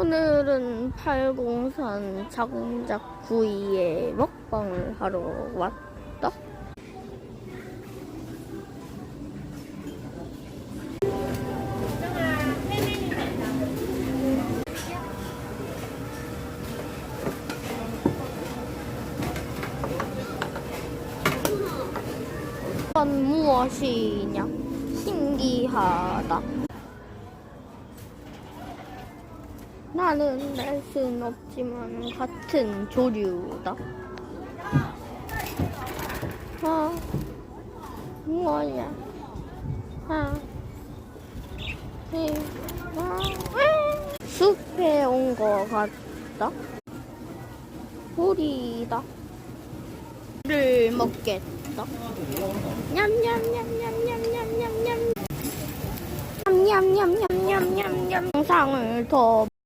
오늘은 팔공산 장작구이에 먹방을 하러 왔다. 이건 무엇이냐? 신기하다. 나는 날 순 없지만 같은 조류다. 뭐야? 숲에 온 거 같다. 오리다. 를 먹겠다. 냠냠냠냠냠냠냠냠. 냠냠냠냠냠냠. 영상을 더